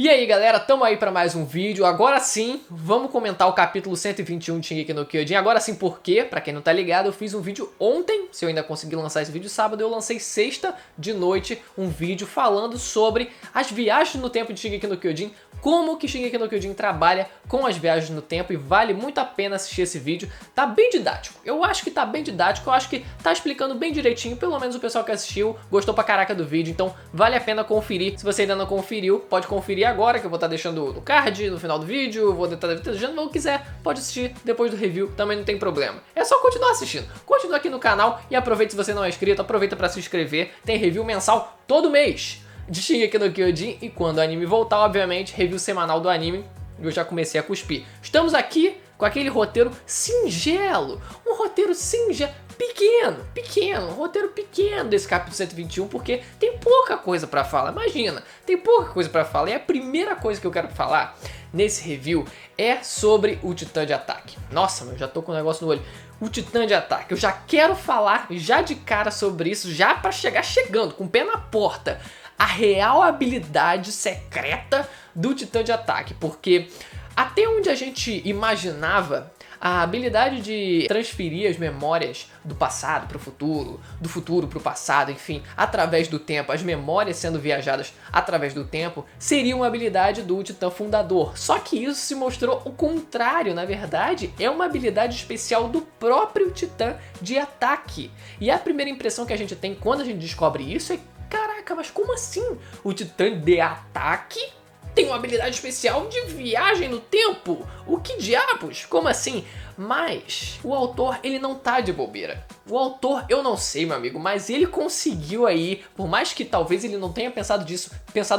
E aí galera, tamo aí pra mais um vídeo. Agora sim, vamos comentar o capítulo 121 de Shingeki no Kyojin. Agora sim, porque, pra quem não tá ligado, eu fiz um vídeo ontem. Se eu ainda consegui lançar esse vídeo sábado, eu lancei sexta de noite um vídeo falando sobre as viagens no tempo de Shingeki no Kyojin, como que Shingeki no Kyojin trabalha com as viagens no tempo, e vale muito a pena assistir esse vídeo. Tá bem didático, eu acho que tá bem didático, eu acho que tá explicando bem direitinho, pelo menos o pessoal que assistiu gostou pra caraca do vídeo, então vale a pena conferir. Se você ainda não conferiu, pode conferir agora, que eu vou estar deixando no card, no final do vídeo, eu vou estar deixando, mas se quiser, pode assistir depois do review, também não tem problema. É só continuar assistindo, continua aqui no canal e aproveita, se você não é inscrito, aproveita pra se inscrever, tem review mensal todo mês de Shingeki no Kyojin, e quando o anime voltar, obviamente, review semanal do anime. Eu já comecei a cuspir. Estamos aqui com aquele roteiro singelo, um roteiro pequeno, um roteiro pequeno desse capítulo 121, porque tem pouca coisa pra falar, imagina, tem pouca coisa pra falar, e a primeira coisa que eu quero falar nesse review é sobre o Titã de Ataque. Nossa, eu já tô com um negócio no olho. O Titã de Ataque, eu já quero falar já de cara sobre isso, já pra chegar chegando, com o pé na porta. A real habilidade secreta do Titã de Ataque, porque até onde a gente imaginava, a habilidade de transferir as memórias do passado para o futuro, do futuro para o passado, enfim, através do tempo, as memórias sendo viajadas através do tempo, seria uma habilidade do Titã Fundador. Só que isso se mostrou o contrário, na verdade, é uma habilidade especial do próprio Titã de Ataque. E a primeira impressão que a gente tem quando a gente descobre isso é: caraca, mas como assim? O Titã de Ataque tem uma habilidade especial de viagem no tempo? O que diabos? Como assim? Mas o autor, ele não tá de bobeira. O autor, eu não sei, meu amigo, mas ele conseguiu aí, por mais que talvez ele não tenha pensado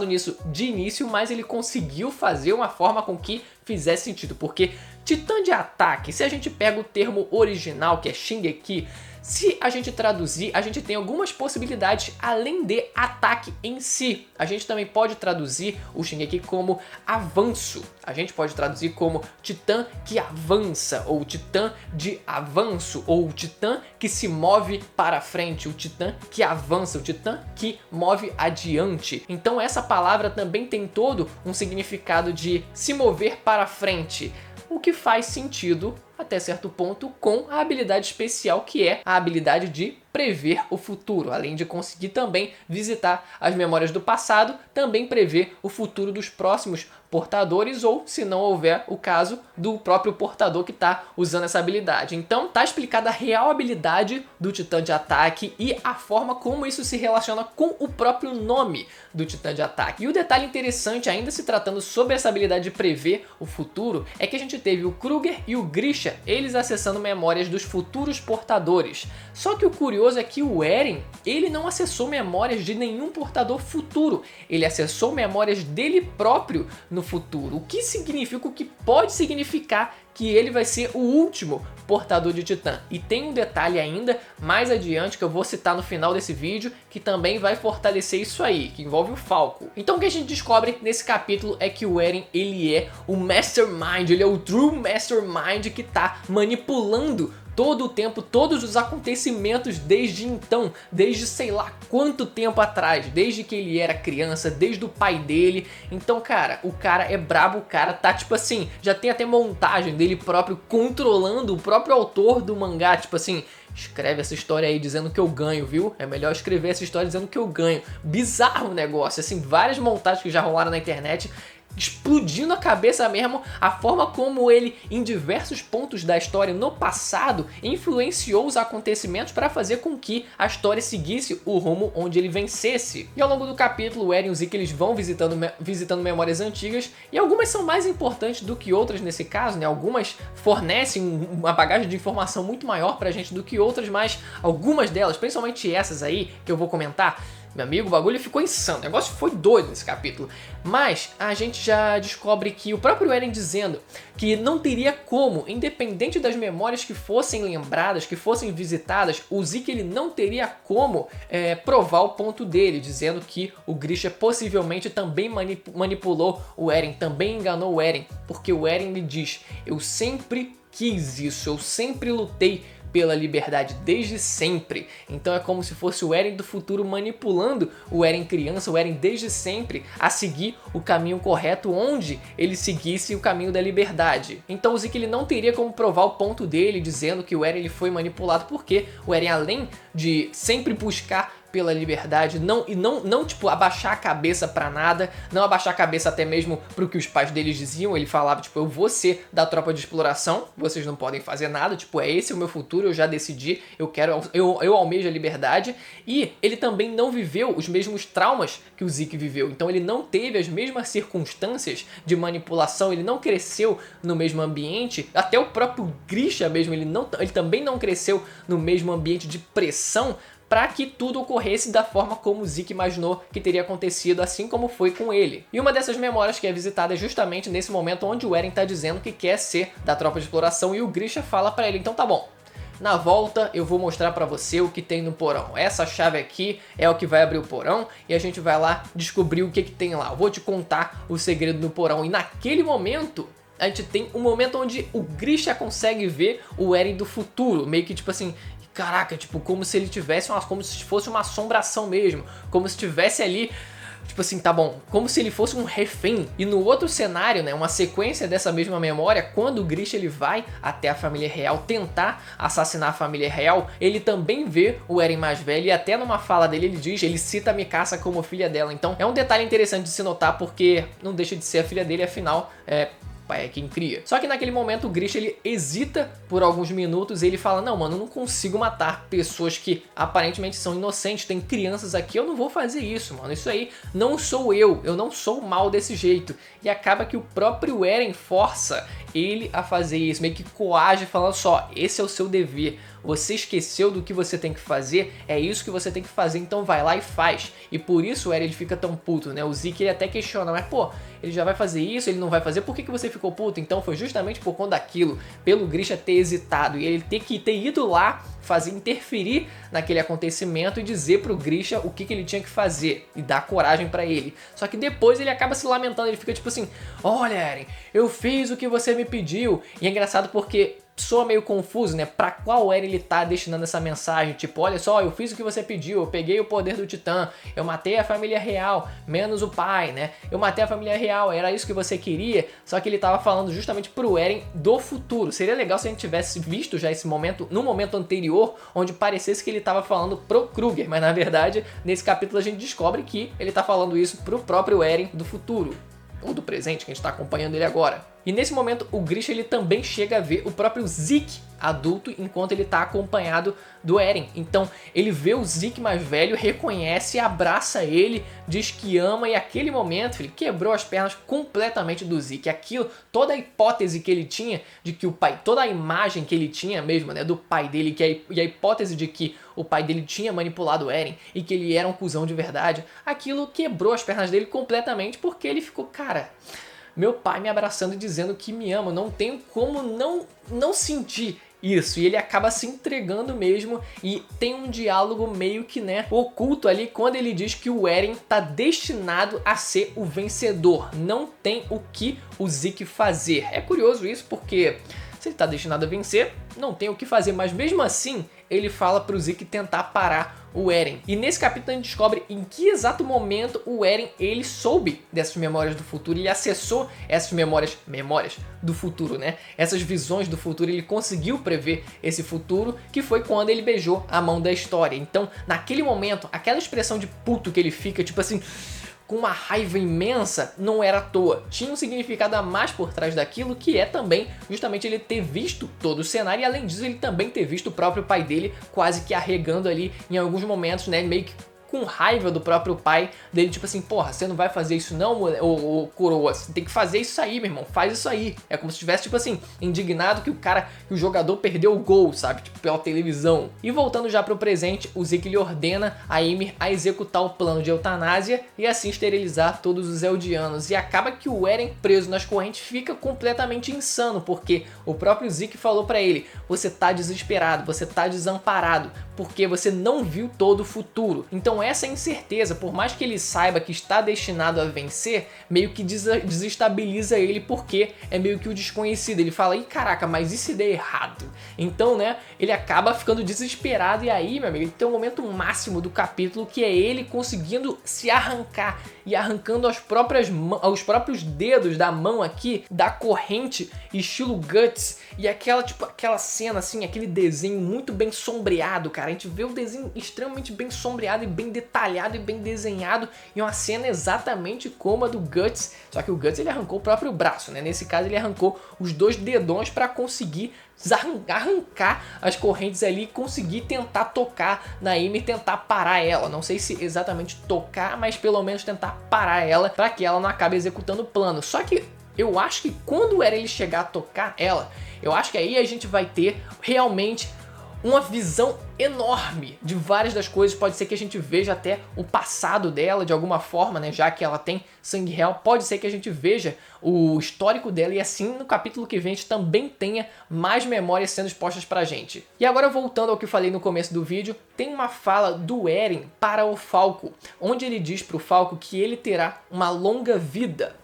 nisso de início, mas ele conseguiu fazer uma forma com que fizesse sentido. Porque Titã de Ataque, se a gente pega o termo original, que é Shingeki, se a gente traduzir, a gente tem algumas possibilidades além de ataque em si. A gente também pode traduzir o Shingeki como avanço. A gente pode traduzir como Titã que avança, ou Titã de avanço, ou Titã que se move para frente, o Titã que avança, o Titã que move adiante. Então essa palavra também tem todo um significado de se mover para frente, o que faz sentido até certo ponto com a habilidade especial, que é a habilidade de prever o futuro. Além de conseguir também visitar as memórias do passado, também prever o futuro dos próximos portadores, ou, se não houver o caso, do próprio portador que está usando essa habilidade. Então tá explicada a real habilidade do Titã de Ataque e a forma como isso se relaciona com o próprio nome do Titã de Ataque. E o detalhe interessante, ainda se tratando sobre essa habilidade de prever o futuro, é que a gente teve o Kruger e o Grisha, eles acessando memórias dos futuros portadores. Só que o curioso é que o Eren, ele não acessou memórias de nenhum portador futuro, ele acessou memórias dele próprio no futuro, o que significa, o que pode significar que ele vai ser o último portador de Titã. E tem um detalhe ainda mais adiante que eu vou citar no final desse vídeo, que também vai fortalecer isso aí, que envolve o Falco. Então o que a gente descobre nesse capítulo é que o Eren, ele é o Mastermind, ele é o True Mastermind que tá manipulando todo o tempo, todos os acontecimentos desde então, desde sei lá quanto tempo atrás, desde que ele era criança, desde o pai dele. Então, cara, o cara é brabo, o cara tá tipo assim, já tem até montagem dele próprio controlando o próprio autor do mangá, tipo assim: escreve essa história aí dizendo que eu ganho, viu? É melhor escrever essa história dizendo que eu ganho. Bizarro o negócio, assim, várias montagens que já rolaram na internet, explodindo a cabeça mesmo, a forma como ele, em diversos pontos da história no passado, influenciou os acontecimentos para fazer com que a história seguisse o rumo onde ele vencesse. E ao longo do capítulo, o Eren e o Zeke, eles vão visitando memórias antigas, e algumas são mais importantes do que outras nesse caso, né? Algumas fornecem uma bagagem de informação muito maior pra gente do que outras, mas algumas delas, principalmente essas aí que eu vou comentar, meu amigo, o bagulho ficou insano, o negócio foi doido nesse capítulo. Mas a gente já descobre que o próprio Eren dizendo que não teria como, independente das memórias que fossem lembradas, que fossem visitadas, o Zeke, ele não teria como provar o ponto dele, dizendo que o Grisha possivelmente também manipulou o Eren, também enganou o Eren, porque o Eren lhe diz: eu sempre quis isso, eu sempre lutei pela liberdade desde sempre. Então é como se fosse o Eren do futuro manipulando o Eren criança, o Eren desde sempre, a seguir o caminho correto onde ele seguisse o caminho da liberdade. Então o Zeke ele não teria como provar o ponto dele dizendo que o Eren ele foi manipulado, porque o Eren, além de sempre buscar pela liberdade, não tipo abaixar a cabeça pra nada, não abaixar a cabeça até mesmo pro que os pais deles diziam. Ele falava tipo, eu vou ser da tropa de exploração, vocês não podem fazer nada, tipo, esse é o meu futuro, eu já decidi, eu almejo a liberdade. E ele também não viveu os mesmos traumas que o Zeke viveu, então ele não teve as mesmas circunstâncias de manipulação, ele não cresceu no mesmo ambiente, até o próprio Grisha mesmo, ele também não cresceu no mesmo ambiente de pressão para que tudo ocorresse da forma como o Zeke imaginou que teria acontecido, assim como foi com ele. E uma dessas memórias que é visitada é justamente nesse momento onde o Eren tá dizendo que quer ser da tropa de exploração e o Grisha fala para ele, então tá bom, na volta eu vou mostrar pra você o que tem no porão. Essa chave aqui é o que vai abrir o porão e a gente vai lá descobrir o que tem lá. Eu vou te contar o segredo do porão. E naquele momento a gente tem um momento onde o Grisha consegue ver o Eren do futuro, meio que tipo assim, caraca, tipo, como se ele tivesse como se fosse uma assombração mesmo, como se tivesse ali, tipo assim, tá bom, como se ele fosse um refém. E no outro cenário, né, uma sequência dessa mesma memória, quando o Grisha ele vai até a família real tentar assassinar a família real, ele também vê o Eren mais velho e até numa fala dele ele cita a Mikasa como filha dela. Então é um detalhe interessante de se notar, porque não deixa de ser a filha dele, afinal, pai é quem cria. Só que naquele momento o Grisha ele hesita por alguns minutos e ele fala, não mano, eu não consigo matar pessoas que aparentemente são inocentes, tem crianças aqui, eu não vou fazer isso, mano, isso aí não sou eu não sou mal desse jeito. E acaba que o próprio Eren força ele a fazer isso, meio que coage, falando só, esse é o seu dever, você esqueceu do que você tem que fazer, é isso que você tem que fazer, então vai lá e faz. E por isso o Eren ele fica tão puto, né? O Zeke ele até questiona, mas pô, ele já vai fazer isso, ele não vai fazer, por que você ficou puto? Então foi justamente por conta daquilo, pelo Grisha ter hesitado e ele ter ido lá interferir naquele acontecimento e dizer pro Grisha o que ele tinha que fazer e dar coragem pra ele. Só que depois ele acaba se lamentando, ele fica tipo assim, olha Eren, eu fiz o que você me pediu. E é engraçado porque soa meio confuso, né? Pra qual Eren ele tá destinando essa mensagem? Tipo, olha só, eu fiz o que você pediu, eu peguei o poder do Titã, eu matei a família real, menos o pai, né? Eu matei a família real, era isso que você queria? Só que ele tava falando justamente pro Eren do futuro. Seria legal se a gente tivesse visto já esse momento, no momento anterior, onde parecesse que ele tava falando pro Kruger, mas na verdade, nesse capítulo a gente descobre que ele tá falando isso pro próprio Eren do futuro, ou do presente, que a gente tá acompanhando ele agora. E nesse momento o Grisha ele também chega a ver o próprio Zeke adulto enquanto ele está acompanhado do Eren. Então ele vê o Zeke mais velho, reconhece, abraça ele, diz que ama e aquele momento ele quebrou as pernas completamente do Zeke. Aquilo, toda a hipótese que ele tinha de que o pai, toda a imagem que ele tinha mesmo, né, do pai dele, e a hipótese de que o pai dele tinha manipulado o Eren e que ele era um cuzão de verdade, aquilo quebrou as pernas dele completamente porque ele ficou, cara, meu pai me abraçando e dizendo que me ama, não tenho como não sentir isso. E ele acaba se entregando mesmo e tem um diálogo meio que, né, oculto ali quando ele diz que o Eren tá destinado a ser o vencedor. Não tem o que o Zeke fazer. É curioso isso porque se ele tá destinado a vencer, não tem o que fazer, mas mesmo assim ele fala pro Zeke tentar parar o Eren. E nesse capítulo a gente descobre em que exato momento o Eren ele soube dessas memórias do futuro, ele acessou essas memórias do futuro, né? Essas visões do futuro, ele conseguiu prever esse futuro, que foi quando ele beijou a mão da história. Então, naquele momento, aquela expressão de puto que ele fica, tipo assim, com uma raiva imensa, não era à toa. Tinha um significado a mais por trás daquilo, que é também justamente ele ter visto todo o cenário e além disso ele também ter visto o próprio pai dele quase que arregando ali em alguns momentos, né, meio que com raiva do próprio pai dele, tipo assim, porra, você não vai fazer isso não, ô coroa, você tem que fazer isso aí, meu irmão, faz isso aí. É como se estivesse, tipo assim, indignado que o jogador perdeu o gol, sabe, tipo, pela televisão. E voltando já pro presente, o Zeke lhe ordena a Ymir a executar o plano de eutanásia e assim esterilizar todos os Eldianos. E acaba que o Eren, preso nas correntes, fica completamente insano, porque o próprio Zeke falou pra ele, você tá desesperado, você tá desamparado, porque você não viu todo o futuro. Então Então essa incerteza, por mais que ele saiba que está destinado a vencer, meio que desestabiliza ele, porque é meio que o desconhecido. Ele fala, ih, caraca, mas e se der errado? Então, né, ele acaba ficando desesperado, e aí, meu amigo, ele tem um momento máximo do capítulo, que é ele conseguindo se arrancar e arrancando os próprios dedos da mão aqui, da corrente, estilo Guts, e aquela cena assim, aquele desenho muito bem sombreado, cara. A gente vê o desenho extremamente bem sombreado e bem detalhado e bem desenhado, e uma cena exatamente como a do Guts, só que o Guts ele arrancou o próprio braço, né? Nesse caso ele arrancou os 2 dedões para conseguir arrancar as correntes ali e conseguir tentar tocar na Amy e tentar parar ela. Não sei se exatamente tocar, mas pelo menos tentar parar ela para que ela não acabe executando o plano. Só que eu acho que quando era ele chegar a tocar ela, eu acho que aí a gente vai ter realmente uma visão enorme de várias das coisas. Pode ser que a gente veja até o passado dela de alguma forma, né? Já que ela tem sangue real, pode ser que a gente veja o histórico dela, e assim no capítulo que vem a gente também tenha mais memórias sendo expostas pra gente. E agora, voltando ao que eu falei no começo do vídeo, tem uma fala do Eren para o Falco, onde ele diz pro Falco que ele terá uma longa vida.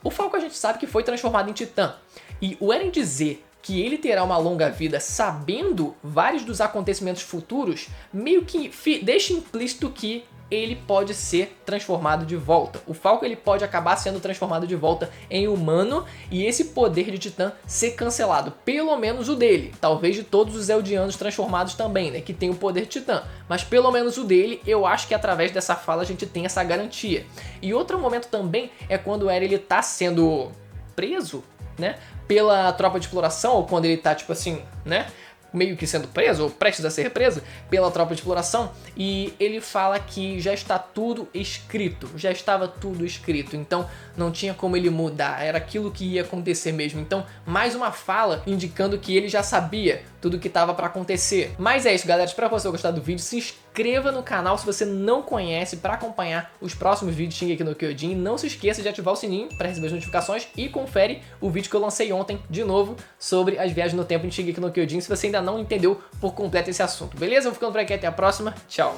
O Falco a gente sabe que foi transformado em Titã, e o Eren dizer que ele terá uma longa vida sabendo vários dos acontecimentos futuros, meio que deixa implícito que ele pode ser transformado de volta. O Falco ele pode acabar sendo transformado de volta em humano, e esse poder de Titã ser cancelado, pelo menos o dele. Talvez de todos os Eldianos transformados também, né, que tem o poder de Titã, mas pelo menos o dele, eu acho que através dessa fala a gente tem essa garantia. E outro momento também é quando o Eren ele tá sendo preso, né, pela tropa de exploração, ou quando ele tá tipo assim, né, meio que sendo preso, ou prestes a ser preso pela tropa de exploração, e ele fala que já está tudo escrito, já estava tudo escrito, então não tinha como ele mudar, era aquilo que ia acontecer mesmo. Então, mais uma fala indicando que ele já sabia tudo que estava para acontecer. Mas é isso, galera, espero que você tenha gostado do vídeo. Se inscreva no canal se você não conhece para acompanhar os próximos vídeos de Shingeki no Kyojin. Não se esqueça de ativar o sininho para receber as notificações, e confere o vídeo que eu lancei ontem, de novo, sobre as viagens no tempo em Shingeki no Kyojin, se você ainda não entendeu por completo esse assunto. Beleza? Eu vou ficando por aqui, até a próxima. Tchau!